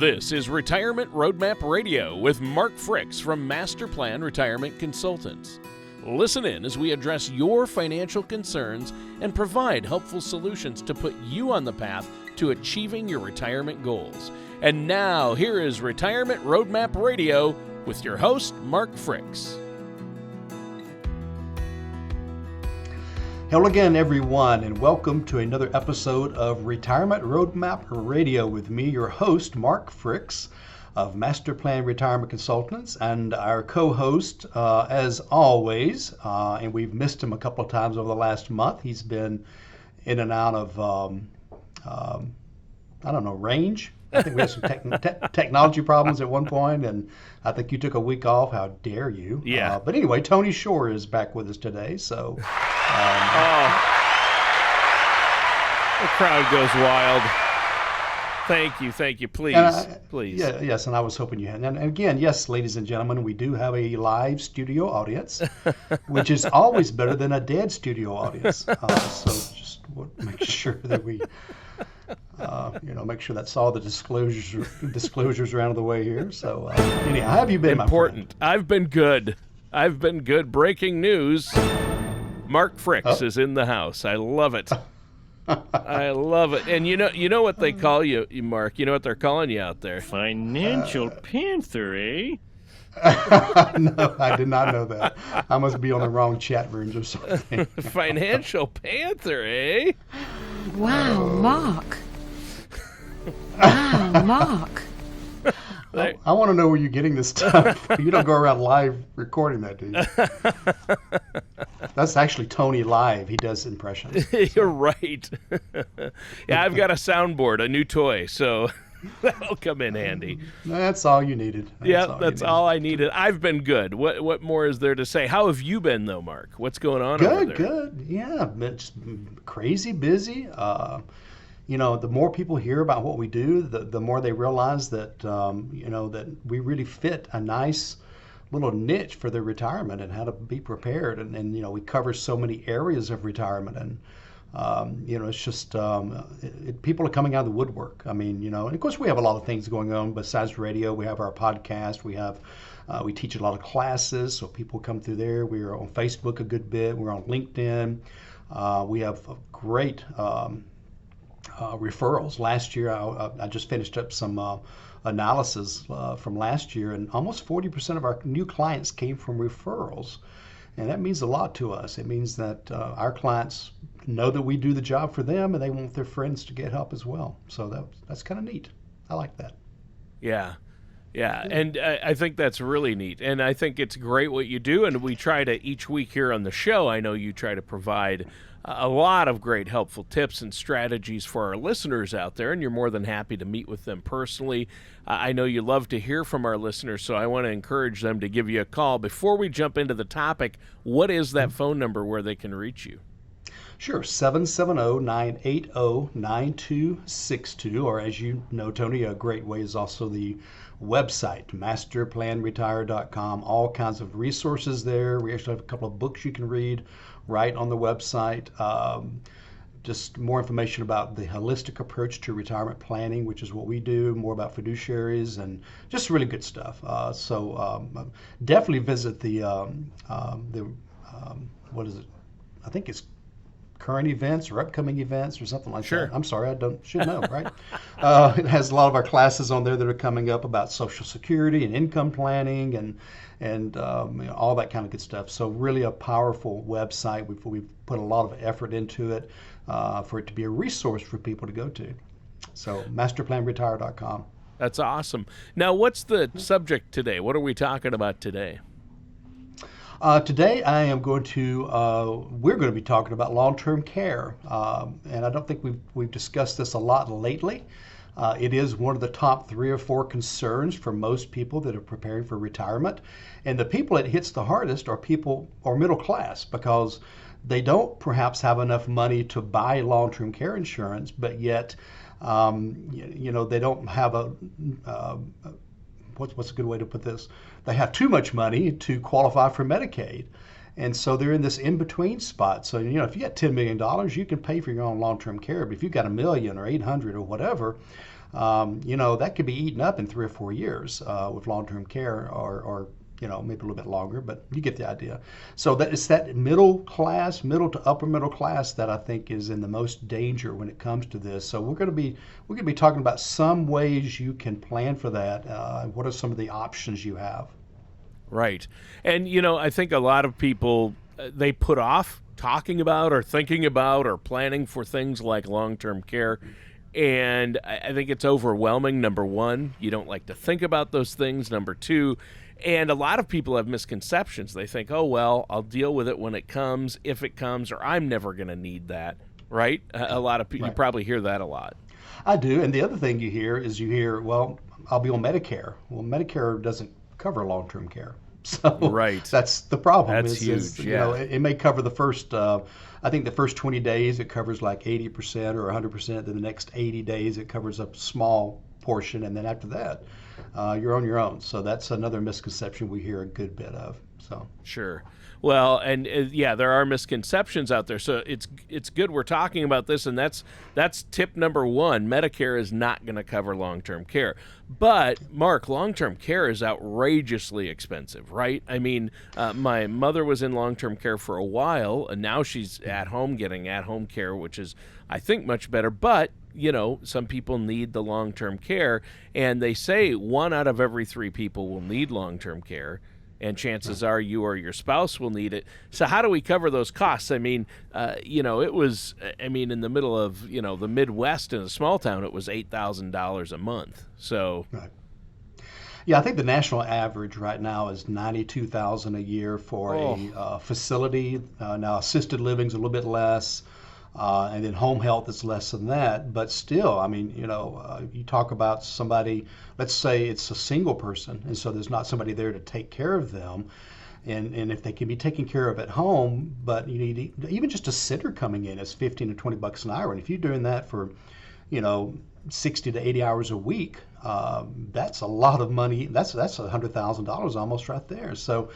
This is Retirement Roadmap Radio with Mark Fricks from Master Plan Retirement Consultants. Listen in as we address your financial concerns and provide helpful solutions to put you on the path to achieving your retirement goals. And now, here is Retirement Roadmap Radio with your host, Mark Fricks. Hello again, everyone, and welcome to another episode of Retirement Roadmap Radio with me, your host, Mark Fricks of Master Plan Retirement Consultants, and our co-host, as always, and we've missed him a couple of times over the last month. He's been in and out of, range. I think we had some technology problems at one point, and I think you took a week off. How dare you? Yeah. But anyway, Tony Shore is back with us today, so... the crowd goes wild. Thank you. Please. Yes, and I was hoping you had. And again, yes, ladies and gentlemen, we do have a live studio audience, which is always better than a dead studio audience. So just make sure that we... make sure that's all the disclosures around the way here. So, anyhow, how have you been, Important. My friend? I've been good. Breaking news. Mark Fricks is in the house. I love it. I love it. And you know what they call you, Mark? You know what they're calling you out there? Financial Panther, eh? No, I did not know that. I must be on the wrong chat rooms or something. Financial Panther, eh? Wow, Mark. Wow, Mark. I want to know where you're getting this stuff. You don't go around live recording that, do you? That's actually Tony live. He does impressions. So. You're right. Yeah, I've got a soundboard, a new toy, so that'll come in handy. That's all you needed. That's all I needed. I've been good. What more is there to say? How have you been, though, Mark? What's going on over there? Good. Yeah, it's crazy busy. The more people hear about what we do, the more they realize that, that we really fit a nice little niche for their retirement and how to be prepared. And we cover so many areas of retirement. And, it's just people are coming out of the woodwork. I mean, and of course we have a lot of things going on besides radio. We have our podcast. We teach a lot of classes, so people come through there. We are on Facebook a good bit. We're on LinkedIn. We have a great... referrals. Last year, I just finished up some analysis from last year, and almost 40% of our new clients came from referrals. And that means a lot to us. It means that our clients know that we do the job for them, and they want their friends to get help as well. So that's kind of neat. I like that. Yeah. And I think that's really neat. And I think it's great what you do. And we try to, each week here on the show, I know you try to provide a lot of great helpful tips and strategies for our listeners out there, and you're more than happy to meet with them personally. I know you love to hear from our listeners, so I want to encourage them to give you a call. Before we jump into the topic, what is that phone number where they can reach you? Sure, 770-980-9262, or as you know, Tony, a great way is also the website, masterplanretire.com. All kinds of resources there. We actually have a couple of books you can read right on the website. Just more information about the holistic approach to retirement planning, which is what we do, more about fiduciaries, and just really good stuff. So definitely visit the what is it? I think it's current events or upcoming events or something like that. I'm sorry, should know, right? It has a lot of our classes on there that are coming up about Social Security and income planning and all that kind of good stuff. So really a powerful website. We've put a lot of effort into it for it to be a resource for people to go to. So masterplanretire.com. That's awesome. Now, what's the subject today? What are we talking about today? Today we're going to be talking about long-term care, and I don't think we've discussed this a lot lately. It is one of the top 3 or 4 concerns for most people that are preparing for retirement, and the people it hits the hardest are middle class, because they don't perhaps have enough money to buy long-term care insurance, but yet they don't have what's a good way to put this? They have too much money to qualify for Medicaid. And so they're in this in-between spot. So, if you got $10 million, you can pay for your own long-term care. But if you've got $1 million or $800 or whatever, that could be eaten up in 3 or 4 years with long-term care, or maybe a little bit longer, but you get the idea. So that it's that middle class, middle to upper middle class, that I think is in the most danger when it comes to this. So we're going to be talking about some ways you can plan for that. What are some of the options you have? Right. And, I think a lot of people, they put off talking about or thinking about or planning for things like long term care. And I think it's overwhelming. Number one, you don't like to think about those things. Number two, and a lot of people have misconceptions. They think, oh, well, I'll deal with it when it comes, if it comes, or I'm never going to need that. Right? A lot of people, you Right. probably hear that a lot. I do. And the other thing you hear, well, I'll be on Medicare. Well, Medicare doesn't cover long-term care. So Right. that's the problem. That's is, huge, you know, yeah. it may cover the first, I think the first 20 days it covers like 80% or 100%. Then the next 80 days it covers a small portion. And then after that, you're on your own. So that's another misconception we hear a good bit of. So. Sure. Well, and yeah, there are misconceptions out there. So it's good we're talking about this, and that's tip number one. Medicare is not going to cover long-term care. But Mark, long-term care is outrageously expensive, right? I mean, my mother was in long-term care for a while, and now she's at home getting at-home care, which is, I think, much better. But some people need the long-term care, and they say 1 out of every 3 people will need long-term care, and chances are you or your spouse will need it. So how do we cover those costs? I mean, it was, in the middle of, the Midwest in a small town, it was $8,000 a month. So, Right. Yeah, I think the national average right now is 92,000 a year for a facility. Now, assisted living is a little bit less, and then home health is less than that. But still, you talk about somebody. Let's say it's a single person, and so there's not somebody there to take care of them. And if they can be taken care of at home, but you need even just a sitter coming in is 15 to 20 bucks an hour. And if you're doing that for, 60 to 80 hours a week, that's a lot of money. That's $100,000 almost right there. So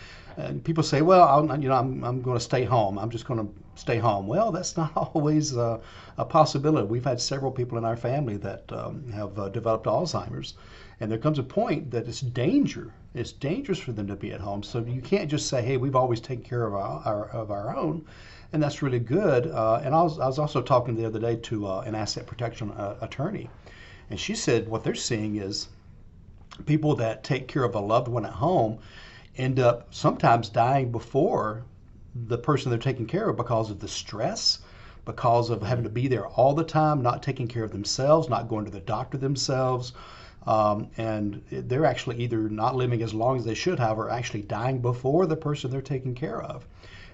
people say, well, I'm going to stay home. I'm just going to stay home. Well, that's not always a possibility. We've had several people in our family that have developed Alzheimer's, and there comes a point that it's dangerous for them to be at home. So you can't just say, hey, we've always taken care of our own. And that's really good. And I was also talking the other day to an asset protection attorney, and she said what they're seeing is people that take care of a loved one at home end up sometimes dying before the person they're taking care of because of the stress, because of having to be there all the time, not taking care of themselves, not going to the doctor themselves. And they're actually either not living as long as they should have or actually dying before the person they're taking care of.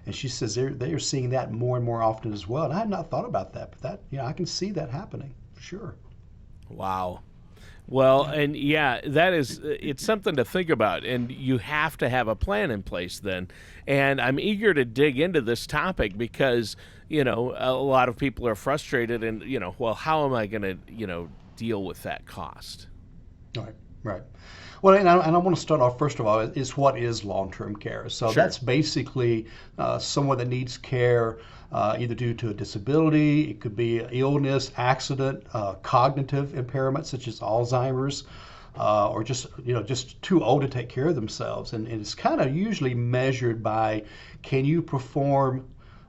And she says they are seeing that more and more often as well. And I had not thought about that, but I can see that happening for sure. wow. Well, and yeah, it's something to think about, and you have to have a plan in place then. And I'm eager to dig into this topic because, a lot of people are frustrated and, well, how am I going to, deal with that cost? Right, right. Well, and I want to start off first of all is what is long-term care. So Sure. that's basically someone that needs care either due to a disability, it could be illness, accident, cognitive impairment such as Alzheimer's, or just too old to take care of themselves. And it's kind of usually measured by can you perform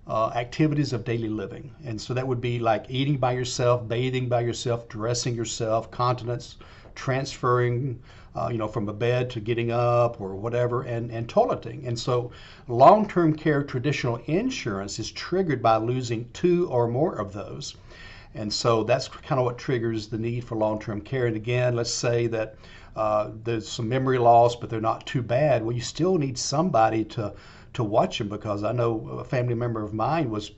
activities of daily living. And so that would be like eating by yourself, bathing by yourself, dressing yourself, continence, transferring, from a bed to getting up or whatever, and toileting. And so long-term care traditional insurance is triggered by losing 2 or more of those. And so that's kind of what triggers the need for long-term care. And again, let's say that there's some memory loss, but they're not too bad. Well, you still need somebody to watch them, because I know a family member of mine was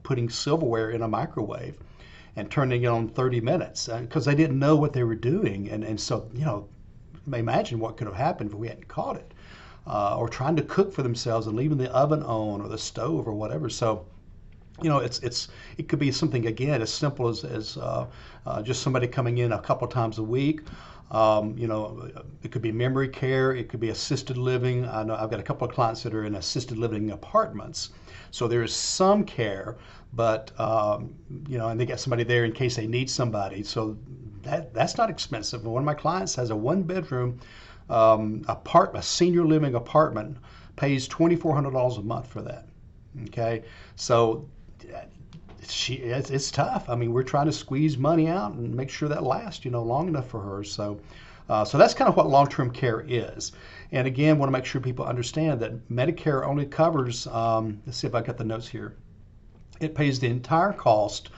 putting silverware in a microwave and turning it on 30 minutes because they didn't know what they were doing. And so, imagine what could have happened if we hadn't caught it, or trying to cook for themselves and leaving the oven on or the stove or whatever. So, it could be something again as simple as just somebody coming in a couple times a week, It could be memory care, it could be assisted living. I know I've got a couple of clients that are in assisted living apartments. So there is some care, but and they got somebody there in case they need somebody. So that's not expensive. One of my clients has a one-bedroom a senior living apartment, pays $2,400 a month for that. Okay, so it's tough. I mean, we're trying to squeeze money out and make sure that lasts, long enough for her. So that's kind of what long-term care is. And again, want to make sure people understand that Medicare only covers, let's see if I got the notes here. It pays the entire cost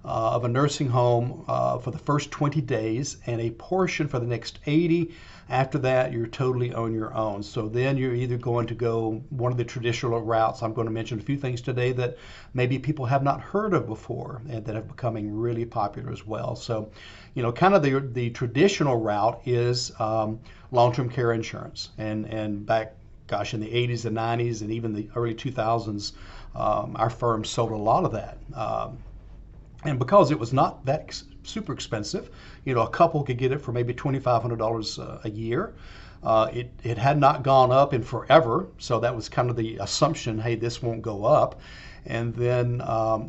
of a nursing home for the first 20 days and a portion for the next 80. After that, you're totally on your own. So then you're either going to go one of the traditional routes. I'm going to mention a few things today that maybe people have not heard of before and that are becoming really popular as well. So, kind of the traditional route is long-term care insurance. And back, gosh, in the 80s and 90s and even the early 2000s, our firm sold a lot of that. And because it was not that super expensive, a couple could get it for maybe $2,500 a year. It had not gone up in forever, so that was kind of the assumption, hey, this won't go up. And then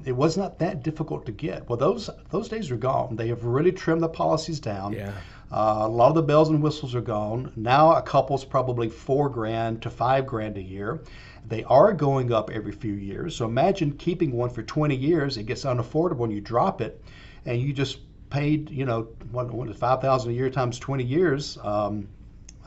it was not that difficult to get. Well, those days are gone. They have really trimmed the policies down. Yeah. A lot of the bells and whistles are gone. Now a couple's probably $4,000 to $5,000 a year. They are going up every few years. So imagine keeping one for 20 years. It gets unaffordable and you drop it, and you just paid, what $5,000 a year times 20 years.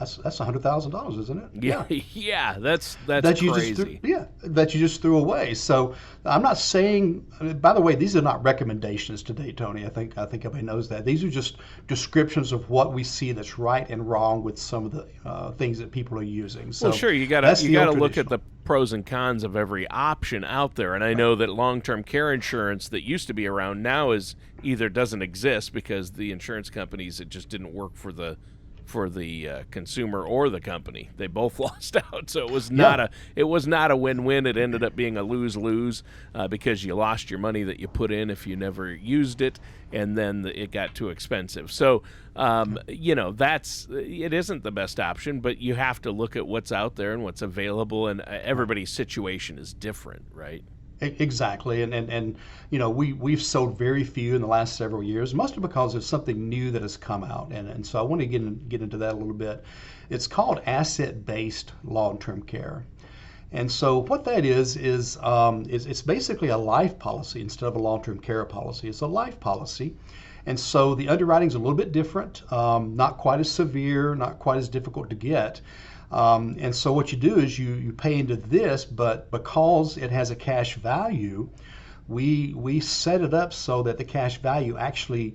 That's $100,000, isn't it? Yeah, yeah, that's that you crazy. That you just threw away. So I'm not saying. By the way, these are not recommendations today, Tony. I think everybody knows that. These are just descriptions of what we see that's right and wrong with some of the things that people are using. So well, sure, you got to look at the pros and cons of every option out there. And I know that long-term care insurance that used to be around now is either doesn't exist because the insurance companies, it just didn't work for the consumer or the company. They both lost out, so it was not a win-win. It ended up being a lose-lose because you lost your money that you put in if you never used it, and then it got too expensive. So it isn't the best option, but you have to look at what's out there and what's available, and everybody's situation is different, right? Exactly, and we've sold very few in the last several years, mostly because there's something new that has come out, and so I want to get into that a little bit. It's called asset-based long-term care, and so what that is it's basically a life policy instead of a long-term care policy. It's a life policy, and so the underwriting's a little bit different, not quite as severe, not quite as difficult to get. And so what you do is you pay into this, but because it has a cash value, we set it up so that the cash value actually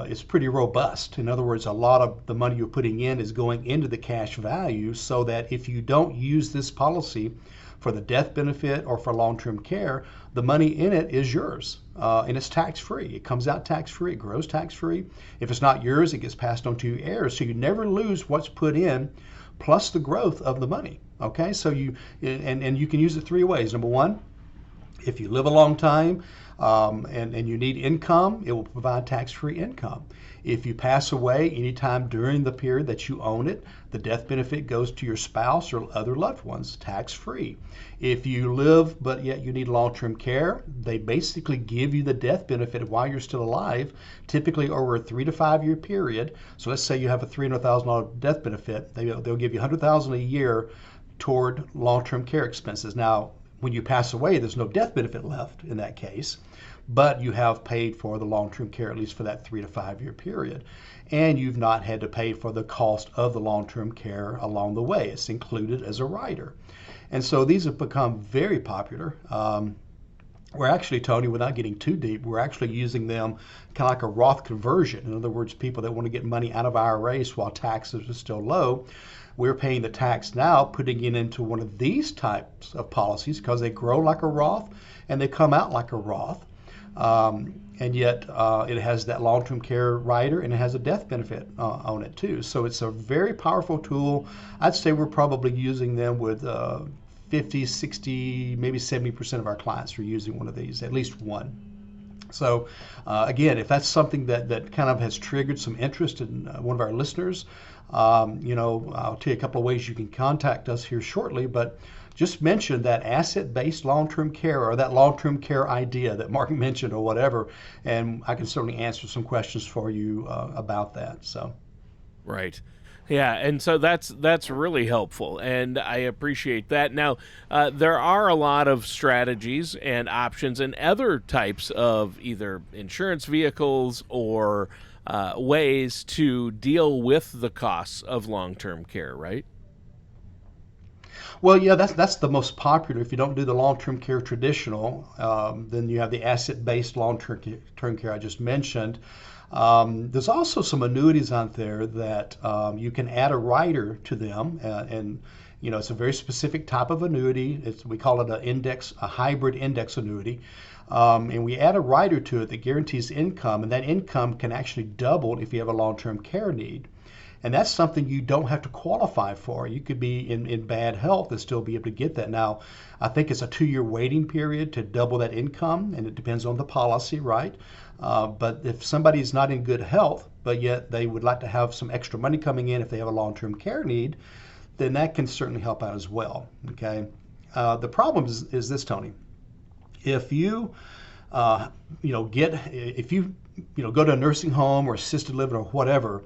is pretty robust. In other words, a lot of the money you're putting in is going into the cash value, so that if you don't use this policy for the death benefit or for long-term care, the money in it is yours, and it's tax-free. It comes out tax-free, it grows tax-free. If it's not yours, it gets passed on to your heirs, so you never lose what's put in, plus the growth of the money. Okay, so you can use it three ways. Number one, if you live a long time and you need income, it will provide tax-free income. If you pass away anytime during the period that you own it, the death benefit goes to your spouse or other loved ones, tax-free. If you live but yet you need long-term care, they basically give you the death benefit while you're still alive, typically over a 3 to 5 year period. So let's say you have a $300,000 death benefit, they'll give you $100,000 a year toward long-term care expenses. Now, when you pass away, there's no death benefit left in that case, but you have paid for the long-term care at least for that 3 to 5 year period. And you've not had to pay for the cost of the long-term care along the way. It's included as a rider. And so these have become very popular. We're actually, Tony, without getting too deep, we're actually using them kind of like a Roth conversion. In other words, people that want to get money out of IRAs while taxes are still low, we're paying the tax now, putting it into one of these types of policies because they grow like a Roth and they come out like a Roth. And yet it has that long-term care rider and it has a death benefit on it too. So it's a very powerful tool. I'd say we're probably using them with 50, 60, maybe 70% of our clients are using one of these, at least one. So, again, if that's something that kind of has triggered some interest in one of our listeners, I'll tell you a couple of ways you can contact us here shortly, but just mention that asset-based long-term care or that long-term care idea that Mark mentioned or whatever, and I can certainly answer some questions for you about that. So, Right. Yeah, and so that's really helpful, and I appreciate that. Now, there are a lot of strategies and options and other types of either insurance vehicles or ways to deal with the costs of long-term care, right? well, yeah, that's the most popular. If you don't do the long-term care traditional, then you have the asset-based long-term care I just mentioned. There's also some annuities out there that you can add a rider to them, and it's a very specific type of annuity. We call it a hybrid index annuity, and we add a rider to it that guarantees income, and that income can actually double if you have a long-term care need. And that's something you don't have to qualify for. You could be in bad health and still be able to get that. Now, I think it's a 2-year waiting period to double that income, and it depends on the policy, right? But if somebody's not in good health, but yet they would like to have some extra money coming in if they have a long-term care need, then that can certainly help out as well. Okay. The problem is this, Tony. If you, if you, go to a nursing home or assisted living or whatever,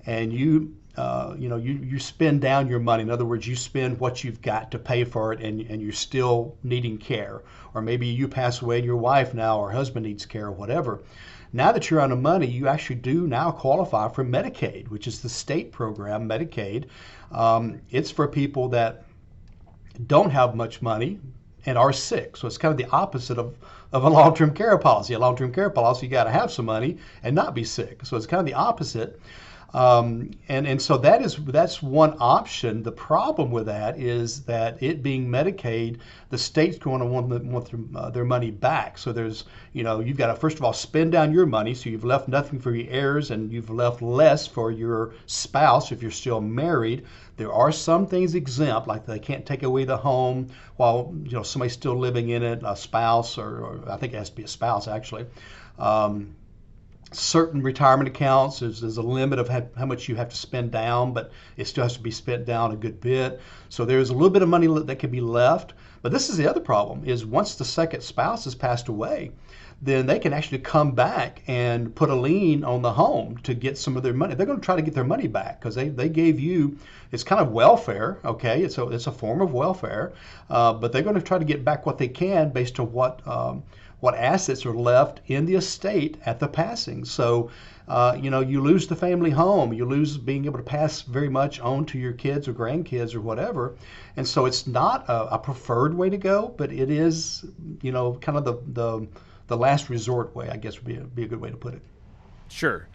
and you spend down your money. In other words, you spend what you've got to pay for it, and you're still needing care. Or maybe you pass away and your wife now or husband needs care or whatever. Now that you're out of money, you actually do now qualify for Medicaid, which is the state program, Medicaid. It's for people that don't have much money and are sick. So it's kind of the opposite of a long-term care policy. A long-term care policy, you got to have some money and not be sick. So it's kind of the opposite. And so that's one option. The problem with that is that it being Medicaid, the state's going to want their money back. So you've got to first of all spend down your money, so you've left nothing for your heirs, and you've left less for your spouse if you're still married. There are some things exempt, like they can't take away the home while somebody's still living in it, a spouse, or I think it has to be a spouse actually. Certain retirement accounts, there's a limit of how much you have to spend down, but it still has to be spent down a good bit. So there's a little bit of money that can be left. But this is the other problem, is once the second spouse has passed away, then they can actually come back and put a lien on the home to get some of their money. They're going to try to get their money back because they gave you, it's kind of welfare, okay? It's a form of welfare, but they're going to try to get back what they can based on what assets are left in the estate at the passing. So, you lose the family home, you lose being able to pass very much on to your kids or grandkids or whatever. And so it's not a preferred way to go, but it is, kind of the last resort way, I guess would be a good way to put it. Sure.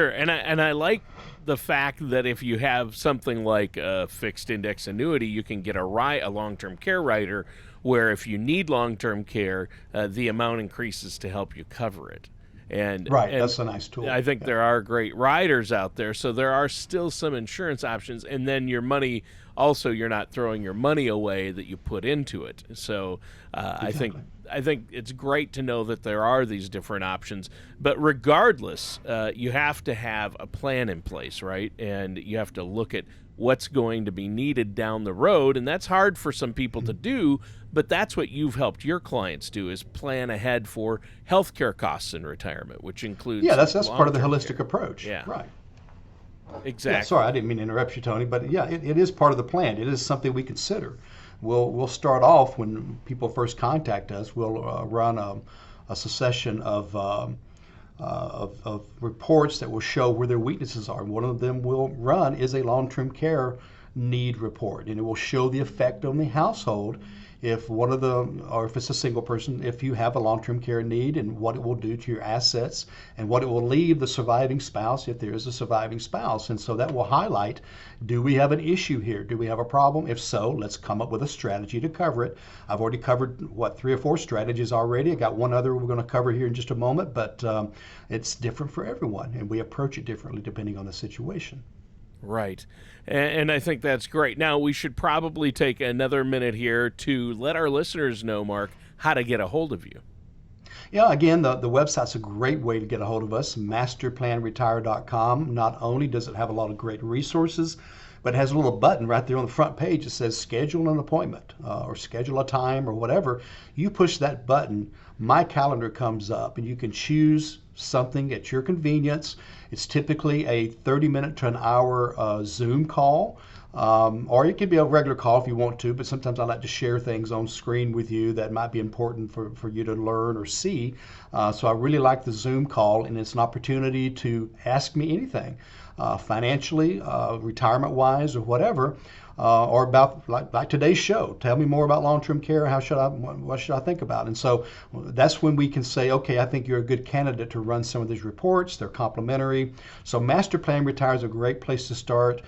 And I like the fact that if you have something like a fixed index annuity, you can get a long-term care rider where if you need long-term care, the amount increases to help you cover it. And that's a nice tool. I think there are great riders out there, so there are still some insurance options, and then your money also, you're not throwing your money away that you put into it. So Exactly. I think it's great to know that there are these different options. But regardless, you have to have a plan in place, right? And you have to look at what's going to be needed down the road, and that's hard for some people to do, but that's what you've helped your clients do, is plan ahead for healthcare costs in retirement, which includes that's part of the long-term holistic care. approach. Yeah. Right. Exactly. Yeah, sorry, I didn't mean to interrupt you, Tony, but yeah, it is part of the plan. It is something we consider. We'll start off when people first contact us. We'll run a succession of reports that will show where their weaknesses are. One of them we'll run is a long-term care need report, and it will show the effect on the household if or if it's a single person, if you have a long-term care need, and what it will do to your assets, and what it will leave the surviving spouse if there is a surviving spouse. And so that will highlight, do we have an issue here? Do we have a problem? If so, let's come up with a strategy to cover it. I've already covered, 3 or 4 strategies already. I got one other we're going to cover here in just a moment, but it's different for everyone, and we approach it differently depending on the situation. Right. And I think that's great. Now, we should probably take another minute here to let our listeners know, Mark, how to get a hold of you. Yeah, again, the website's a great way to get a hold of us, masterplanretire.com. Not only does it have a lot of great resources, but it has a little button right there on the front page that says schedule an appointment or schedule a time or whatever. You push that button, my calendar comes up, and you can choose something at your convenience. It's typically a 30-minute to an hour Zoom call. Or it could be a regular call if you want to, but sometimes I like to share things on screen with you that might be important for you to learn or see. So I really like the Zoom call, and it's an opportunity to ask me anything, financially, retirement-wise, or whatever. Or about like today's show. Tell me more about long-term care. What should I think about? And so that's when we can say, okay, I think you're a good candidate to run some of these reports. They're complimentary. So Master Plan Retire is a great place to start.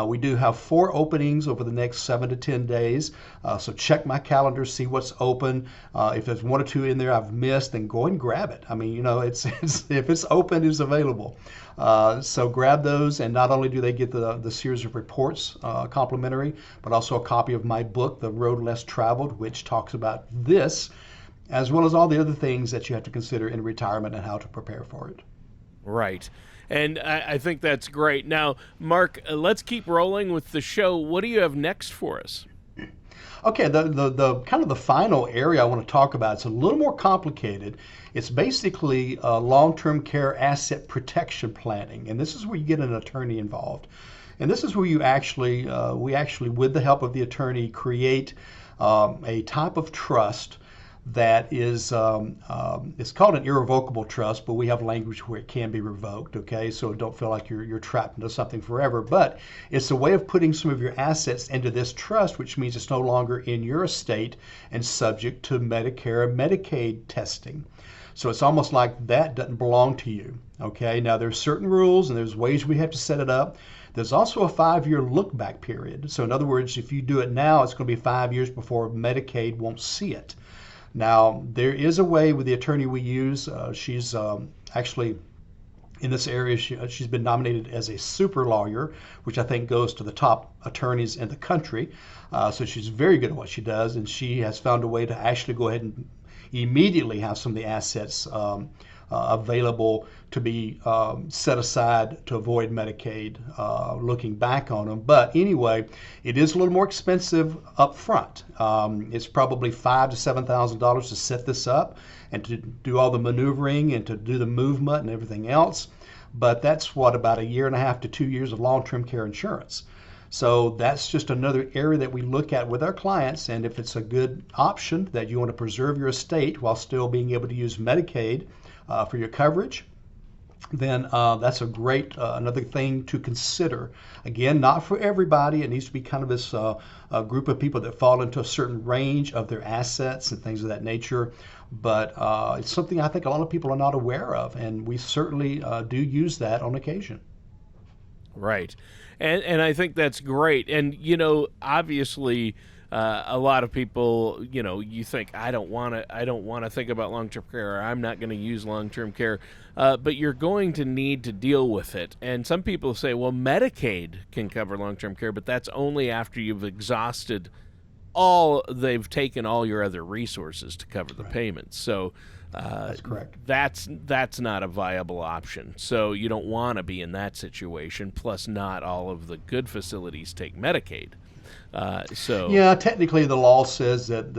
We do have 4 openings over the next 7 to 10 days. So check my calendar, see what's open. If there's 1 or 2 in there I've missed, then go and grab it. I mean, it's if it's open, it's available. So grab those, and not only do they get the series of reports complimentary, but also a copy of my book, The Road Less Traveled, which talks about this, as well as all the other things that you have to consider in retirement and how to prepare for it. Right. And I think that's great. Now, Mark, let's keep rolling with the show. What do you have next for us? Okay, the kind of the final area I want to talk about, it's a little more complicated. It's basically long-term care asset protection planning, and this is where you get an attorney involved. And this is where we actually, with the help of the attorney, create a type of trust that is, it's called an irrevocable trust, but we have language where it can be revoked, okay? So don't feel like you're trapped into something forever. But it's a way of putting some of your assets into this trust, which means it's no longer in your estate and subject to Medicare and Medicaid testing. So it's almost like that doesn't belong to you, okay? Now there's certain rules and there's ways we have to set it up. There's also a 5-year look-back period. So in other words, if you do it now, it's going to be 5 years before Medicaid won't see it. Now, there is a way with the attorney we use. She's actually in this area. She's been nominated as a super lawyer, which I think goes to the top attorneys in the country. So she's very good at what she does, and she has found a way to actually go ahead and immediately have some of the assets available to be set aside to avoid Medicaid, looking back on them. But anyway, it is a little more expensive up front. It's probably $5,000 to $7,000 to set this up and to do all the maneuvering and to do the movement and everything else. But that's about 1.5 to 2 years of long-term care insurance. So that's just another area that we look at with our clients, and if it's a good option that you want to preserve your estate while still being able to use Medicaid for your coverage, then that's a great another thing to consider. Again, not for everybody. It needs to be kind of this group of people that fall into a certain range of their assets and things of that nature. But it's something I think a lot of people are not aware of, and we certainly do use that on occasion. Right. And I think that's great. And, obviously, a lot of people, you think, I don't want to think about long-term care, or I'm not going to use long-term care. But you're going to need to deal with it. And some people say, well, Medicaid can cover long-term care, but that's only after you've exhausted they've taken all your other resources to cover the payments. So That's correct. That's not a viable option. So you don't want to be in that situation. Plus, not all of the good facilities take Medicaid. Yeah, technically the law says that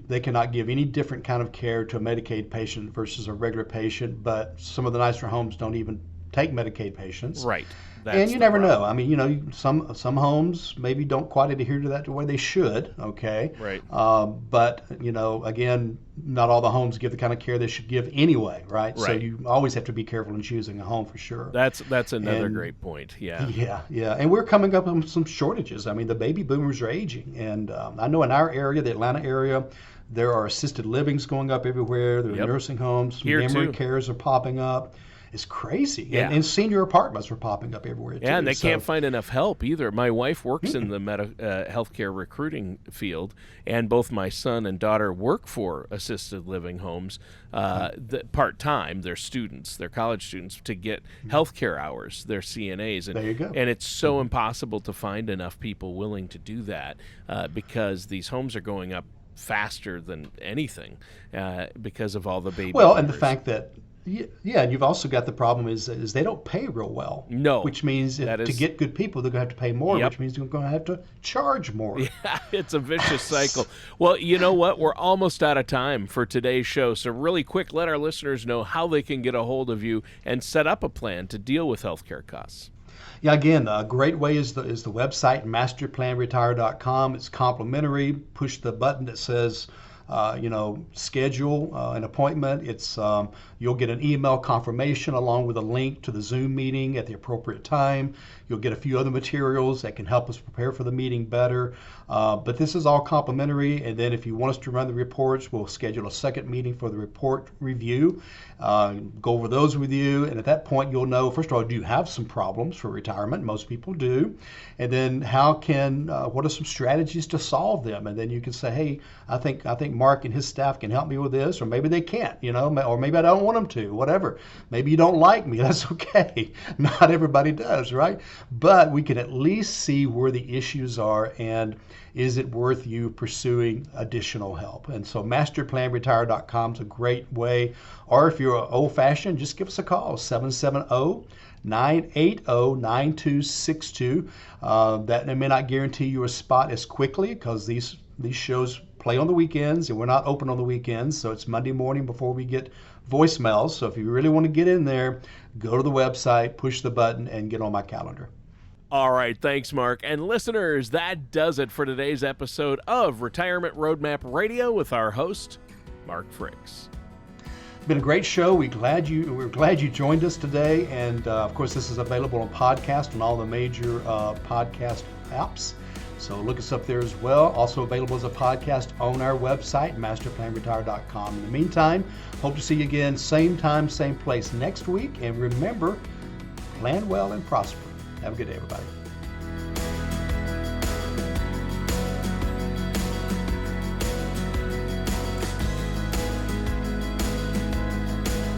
they cannot give any different kind of care to a Medicaid patient versus a regular patient. But some of the nicer homes don't even take Medicaid patients. Right. And you never know. I mean, some homes maybe don't quite adhere to that the way they should. Okay. Right. But again, not all the homes give the kind of care they should give anyway. Right. So you always have to be careful in choosing a home for sure. That's another great point. Yeah. Yeah. And we're coming up on some shortages. I mean, the baby boomers are aging, and I know in our area, the Atlanta area, there are assisted livings going up everywhere. There are nursing homes. Here memory too. cares are popping up. It's crazy. Yeah. And senior apartments are popping up everywhere, too. Yeah, and they can't find enough help either. My wife works in the healthcare recruiting field, and both my son and daughter work for assisted living homes part-time. They're students, they're college students, to get healthcare hours. They're CNAs. And, there you go. And it's so impossible to find enough people willing to do that because these homes are going up faster than anything because of all the baby Well, and the boomers. fact that, yeah, and you've also got the problem is they don't pay real well. No, Which means that to is- get good people, they're going to have to pay more, Yep. which means they're going to have to charge more. It's a vicious cycle. Well, you know what? We're almost out of time for today's show. So really quick, let our listeners know how they can get a hold of you and set up a plan to deal with healthcare costs. Yeah, again, a great way is the website, masterplanretire.com. It's complimentary. Push the button that says, schedule an appointment. It's you'll get an email confirmation along with a link to the Zoom meeting at the appropriate time. You'll get a few other materials that can help us prepare for the meeting better. But this is all complimentary. And then if you want us to run the reports, we'll schedule a second meeting for the report review, go over those with you. And at that point, you'll know, first of all, do you have some problems for retirement? Most people do. And then what are some strategies to solve them? And then you can say, hey, I think Mark and his staff can help me with this, or maybe they can't, or maybe I don't want them to, whatever. Maybe you don't like me. That's okay. Not everybody does, right? But we can at least see where the issues are and is it worth you pursuing additional help? And so masterplanretire.com is a great way. Or if you're old-fashioned, just give us a call, 770-980-9262. That may not guarantee you a spot as quickly because these shows play on the weekends and we're not open on the weekends. So it's Monday morning before we get voicemails. So if you really want to get in there, go to the website, push the button, and get on my calendar. All right, thanks, Mark. And listeners, that does it for today's episode of Retirement Roadmap Radio with our host, Mark Fricks. It's been a great show. We're glad you joined us today. And of course, this is available on podcast on all the major podcast apps. So look us up there as well. Also available as a podcast on our website, masterplanretire.com. In the meantime, hope to see you again, same time, same place next week. And remember, plan well and prosper. Have a good day, everybody.